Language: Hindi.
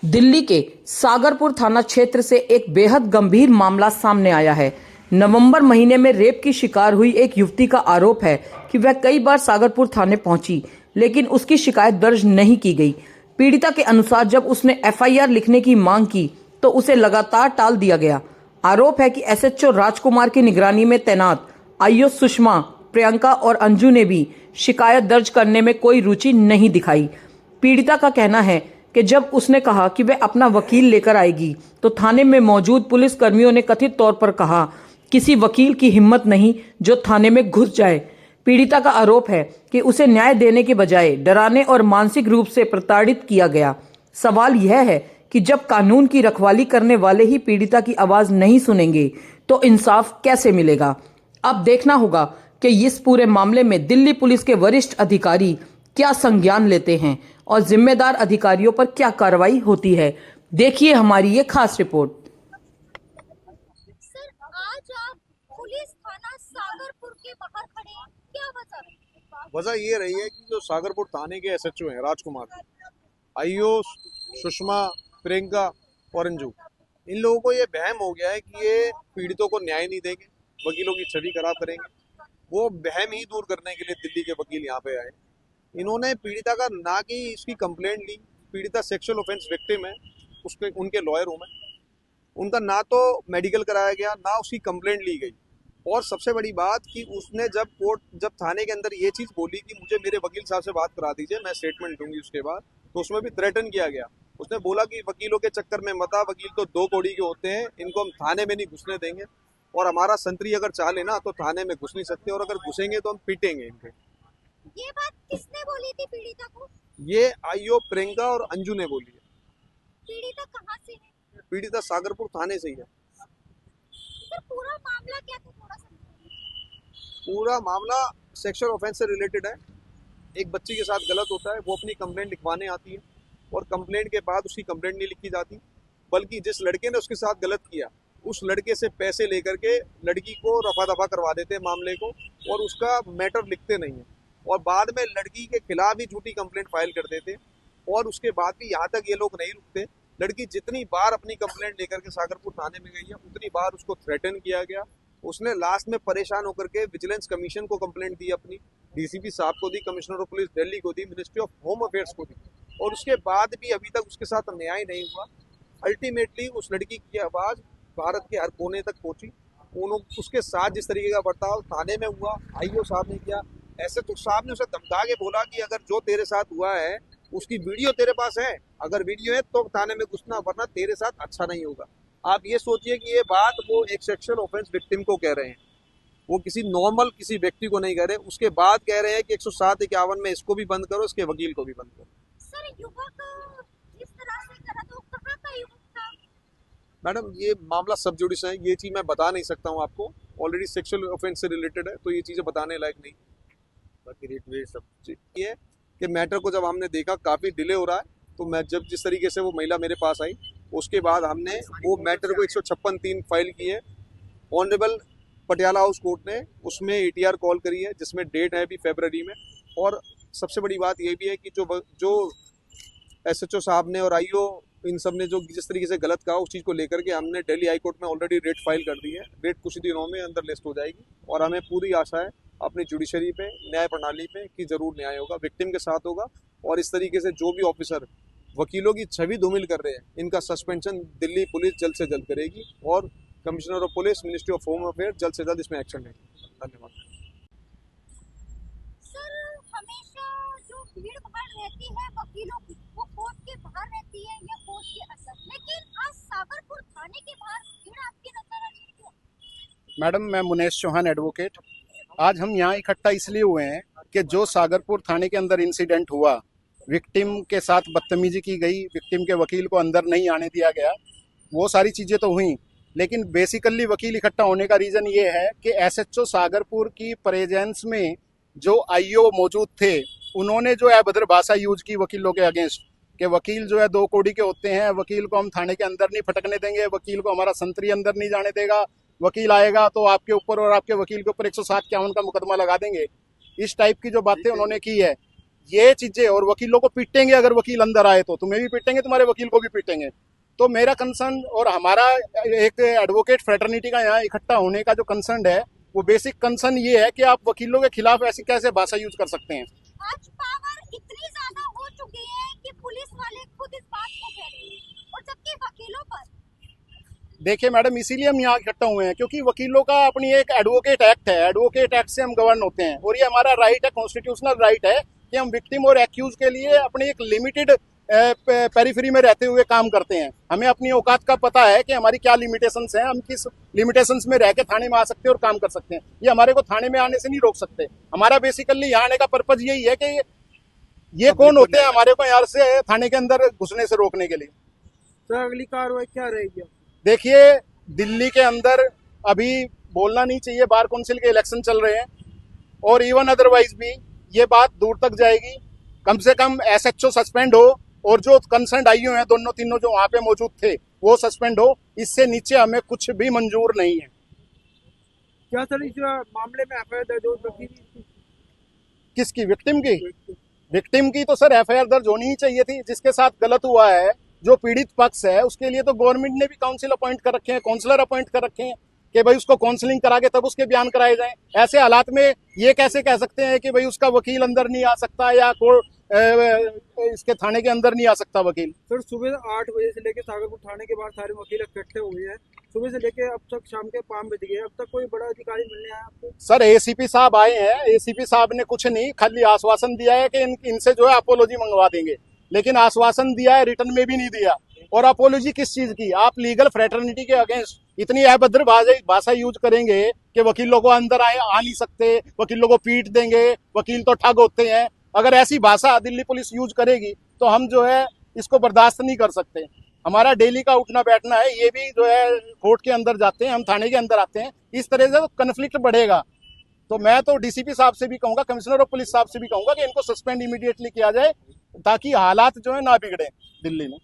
दिल्ली के सागरपुर थाना क्षेत्र से एक बेहद गंभीर मामला सामने आया है। नवंबर महीने में रेप की शिकार हुई एक युवती का आरोप है कि वह कई बार सागरपुर थाने पहुंची, लेकिन उसकी शिकायत दर्ज नहीं की गई। पीड़िता के अनुसार जब उसने एफआईआर लिखने की मांग की तो उसे लगातार टाल दिया गया। आरोप है कि एसएचओ राजकुमार की निगरानी में तैनात आईओ सुषमा, प्रियंका और अंजू ने भी शिकायत दर्ज करने में कोई रुचि नहीं दिखाई। पीड़िता का कहना है कि जब उसने कहा कि वह अपना वकील लेकर आएगी तो थाने में मौजूद पुलिस कर्मियों ने कथित तौर पर कहा, किसी वकील की हिम्मत नहीं जो थाने में घुस जाए। पीड़िता का आरोप है कि उसे न्याय देने के बजाय डराने और मानसिक रूप से प्रताड़ित किया गया। सवाल यह है कि जब कानून की रखवाली करने वाले ही पीड़िता की आवाज नहीं सुनेंगे तो इंसाफ कैसे मिलेगा। अब देखना होगा कि इस पूरे मामले में दिल्ली पुलिस के वरिष्ठ अधिकारी क्या संज्ञान लेते हैं और जिम्मेदार अधिकारियों पर क्या कार्रवाई होती है। देखिए हमारी ये खास रिपोर्ट। सर, आज आप पुलिस थाना सागरपुर के बाहर खड़े हैं, क्या वजह? वजह ये रही है कि जो सागरपुर थाने के एसएचओ हैं राजकुमार, आईओ सुषमा, प्रियंका और अंजू, इन लोगों को ये वहम हो गया है कि ये पीड़ितों को न्याय नहीं देंगे, वकीलों की छवि खराब करेंगे। वो वहम ही दूर करने के लिए दिल्ली के वकील यहाँ पे आए। इन्होंने पीड़िता का ना कि इसकी कंप्लेंट ली, पीड़िता सेक्सुअल ऑफेंस विक्टिम है, उसके उनके लॉयर हूँ मैं, उनका ना तो मेडिकल कराया गया ना उसकी कंप्लेंट ली गई। और सबसे बड़ी बात कि उसने जब थाने के अंदर ये चीज़ बोली कि मुझे मेरे वकील साहब से बात करा दीजिए, मैं स्टेटमेंट दूंगी उसके बाद, तो उसमें भी थ्रेटन किया गया। उसने बोला कि वकीलों के चक्कर में मत आ, वकील तो 2 कौड़ी के होते हैं, इनको हम थाने में नहीं घुसने देंगे, और हमारा संतरी अगर चाले ना तो थाने में घुस नहीं सकते, और अगर घुसेंगे तो हम पीटेंगे इनके। ये बात किसने बोली थी पीड़िता को? ये आईओ प्रियंका और अंजू ने बोली है। पीड़िता कहाँ से है? पीड़िता सागरपुर थाने से ही है। सर, पूरा मामला क्या था, थोड़ा समझाइए। पूरा मामला सेक्सुअल ऑफेंस से रिलेटेड है। एक बच्ची के साथ गलत होता है, वो अपनी कंप्लेंट लिखवाने आती है और कंप्लेंट के बाद उसकी कंप्लेंट नहीं लिखी जाती, बल्कि जिस लड़के ने उसके साथ गलत किया उस लड़के से पैसे लेकर के लड़की को रफा दफा करवा देते हैं मामले को, और उसका मैटर लिखते नहीं है, और बाद में लड़की के खिलाफ ही झूठी कंप्लेंट फाइल कर देते। और उसके बाद भी यहाँ तक ये लोग नहीं रुकते। लड़की जितनी बार अपनी कंप्लेंट लेकर के सागरपुर थाने में गई है उतनी बार उसको थ्रेटन किया गया। उसने लास्ट में परेशान होकर के विजिलेंस कमीशन को कंप्लेंट दी, अपनी डीसीपी साहब को दी, कमिश्नर ऑफ पुलिस दिल्ली को दी, मिनिस्ट्री ऑफ होम अफेयर्स को दी, और उसके बाद भी अभी तक उसके साथ न्याय नहीं हुआ। अल्टीमेटली उस लड़की की आवाज़ भारत के हर कोने तक पहुंची। उसके साथ जिस तरीके का बर्ताव थाने में हुआ, आईओ साहब ने किया, एसएचओ साहब ने उसे धमका के बोला कि अगर जो तेरे साथ हुआ है उसकी वीडियो तेरे पास है, अगर वीडियो है तो थाने में घुसना, वरना तेरे साथ अच्छा नहीं होगा। आप ये सोचिए कि ये बात वो एक सेक्सुअल ऑफेंस विक्टिम को कह रहे हैं, वो किसी नॉर्मल किसी व्यक्ति को नहीं कह रहे। उसके बाद कह रहे हैं कि 107-51 में इसको भी बंद करो, इसके वकील को भी बंद करो। सर, युवक जिस तरह से करा तो कहाँ का युवक था? मैडम, ये मामला सब जुडिस है, ये चीज़ मैं बता नहीं सकता हूँ आपको। ऑलरेडी सेक्सुअल ऑफेंस से रिलेटेड है तो ये चीज़ें बताने लायक नहीं। बाकी रेट सब ये है कि मैटर को जब हमने देखा काफ़ी डिले हो रहा है, तो मैं जब जिस तरीके से वो महिला मेरे पास आई उसके बाद हमने वो मैटर को 156(3) फाइल की है। ऑनरेबल पटियाला हाउस कोर्ट ने उसमें एटीआर कॉल करी है, जिसमें डेट है अभी फरवरी में। और सबसे बड़ी बात ये भी है कि जो एसएचओ साहब ने और आईओ इन सब ने जो जिस तरीके से गलत कहा, उस चीज़ को लेकर के हमने दिल्ली हाई कोर्ट में ऑलरेडी रेट फाइल कर दी है। रेट कुछ दिनों में अंदर लिस्ट हो जाएगी, और हमें पूरी आशा है अपनी जुडिशरी पे, न्याय प्रणाली पे कि जरूर न्याय होगा, विक्टिम के साथ होगा। और इस तरीके से जो भी ऑफिसर वकीलों की छवि धूमिल कर रहे हैं, इनका सस्पेंशन दिल्ली पुलिस जल्द से जल्द करेगी, और commissioner of police, ministry of home affair जल्द से जल्द इसमें एक्शन लेगी। धन्यवाद। सर, हमेशा जो भीड़ भाड़ रहती है वकीलों की, वो कोर्ट के बाहर रहती है या कोर्ट के अंदर, लेकिन आज सागरपुर थाने के बाहर भीड़ आपकी नजर आ रही है, क्यों? मैडम, मैं मुनेश चौहान एडवोकेट। आज हम यहाँ इकट्ठा इसलिए हुए हैं कि जो सागरपुर थाने के अंदर इंसिडेंट हुआ, विक्टिम के साथ बदतमीजी की गई, विक्टिम के वकील को अंदर नहीं आने दिया गया, वो सारी चीज़ें तो हुई, लेकिन बेसिकली वकील इकट्ठा होने का रीज़न ये है कि एसएचओ सागरपुर की प्रेजेंस में जो आईओ मौजूद थे, उन्होंने जो है अभद्र भाषा यूज की वकीलों के अगेंस्ट, कि वकील जो है 2 कौड़ी के होते हैं, वकील को हम थाने के अंदर नहीं फटकने देंगे, वकील को हमारा संतरी अंदर नहीं जाने देगा, वकील आएगा तो आपके ऊपर और आपके वकील के ऊपर 107-51 का मुकदमा लगा देंगे। इस टाइप की जो बातें उन्होंने की है, ये चीजें, और वकीलों को पीटेंगे, अगर वकील अंदर आए तो तुम्हें भी पीटेंगे, तुम्हारे वकील को भी पीटेंगे। तो मेरा कंसर्न और हमारा एक एडवोकेट फ्रेटर्निटी का यहाँ इकट्ठा होने का जो कंसर्न है, वो बेसिक कंसर्न ये है कि आप वकीलों के खिलाफ ऐसी कैसे भाषा यूज कर सकते हैं। आज पावर इतनी ज्यादा हो चुकी है कि पुलिस वाले खुद इस बात को कह रहे हैं, और जबकि वकीलों पर। देखिए मैडम, इसीलिए हम यहाँ इकट्ठा हुए हैं क्योंकि वकीलों का अपनी एक एडवोकेट एक्ट है, एडवोकेट एक्ट से हम गवर्न होते हैं, और ये हमारा राइट है, कॉन्स्टिट्यूशनल राइट है कि हम विक्टिम और एक्यूज के लिए अपने एक लिमिटेड पेरिफेरी में रहते हुए काम करते हैं। हमें अपनी औकात का पता है कि हमारी क्या लिमिटेशंस हैं, हम किस लिमिटेशंस में रह के थाने में आ सकते हैं और काम कर सकते हैं। ये हमारे को थाने में आने से नहीं रोक सकते। हमारा बेसिकली यहाँ आने का पर्पज यही है कि ये कौन होते हैं हमारे को यहाँ से थाने के अंदर घुसने से रोकने के लिए। तो अगली कार्रवाई क्या रहेगी? देखिए, दिल्ली के अंदर अभी बोलना नहीं चाहिए, बार काउंसिल के इलेक्शन चल रहे हैं, और इवन अदरवाइज भी ये बात दूर तक जाएगी। कम से कम एसएचओ सस्पेंड हो, और जो कंसर्न आईओ हैं दोनों तीनों जो वहां पे मौजूद थे वो सस्पेंड हो। इससे नीचे हमें कुछ भी मंजूर नहीं है। क्या सर इस मामले में एफआईआर दर्ज हो सकती है? किसकी? विक्टिम की? विक्टिम की तो सर एफआईआर दर्ज होनी ही चाहिए थी। जिसके साथ गलत हुआ है, जो पीड़ित पक्ष है, उसके लिए तो गवर्नमेंट ने भी काउंसिल अपॉइंट कर रखे हैं, काउंसलर अपॉइंट कर रखे हैं कि भाई उसको काउंसलिंग करा के तब उसके बयान कराए जाएं। ऐसे हालात में ये कैसे कह सकते हैं कि भाई उसका वकील अंदर नहीं आ सकता या कोर्ट इसके थाने के अंदर नहीं आ सकता वकील। सर सुबह 8 बजे से लेकर सागरपुर थाने के बाहर सारे वकील इकट्ठे हुए हैं, सुबह से लेकर अब तक शाम के 5 बज गए, अब तक कोई बड़ा अधिकारी मिलने आया आपको? सर एसीपी साहब आए हैं, एसीपी साहब ने कुछ नहीं, खाली आश्वासन दिया है कि इनसे जो है अपोलॉजी मंगवा देंगे, लेकिन आश्वासन दिया है, रिटर्न में भी नहीं दिया। और अपोलॉजी किस चीज की? आप लीगल फ्रेटर्निटी के अगेंस्ट इतनी अभद्र भाषा यूज करेंगे कि वकीलों को अंदर आ नहीं सकते, वकीलों को पीट देंगे, वकील तो ठग होते हैं। अगर ऐसी भाषा दिल्ली पुलिस यूज करेगी तो हम जो है इसको बर्दाश्त नहीं कर सकते। हमारा डेली का उठना बैठना है, ये भी जो है कोर्ट के अंदर जाते हैं, हम थाने के अंदर आते हैं। इस तरह से तो कन्फ्लिक्ट बढ़ेगा। तो मैं तो डीसीपी साहब से भी कहूंगा, कमिश्नर ऑफ पुलिस साहब से भी कहूंगा कि इनको सस्पेंड इमीडिएटली किया जाए, ताकि हालात जो है ना बिगड़े दिल्ली में।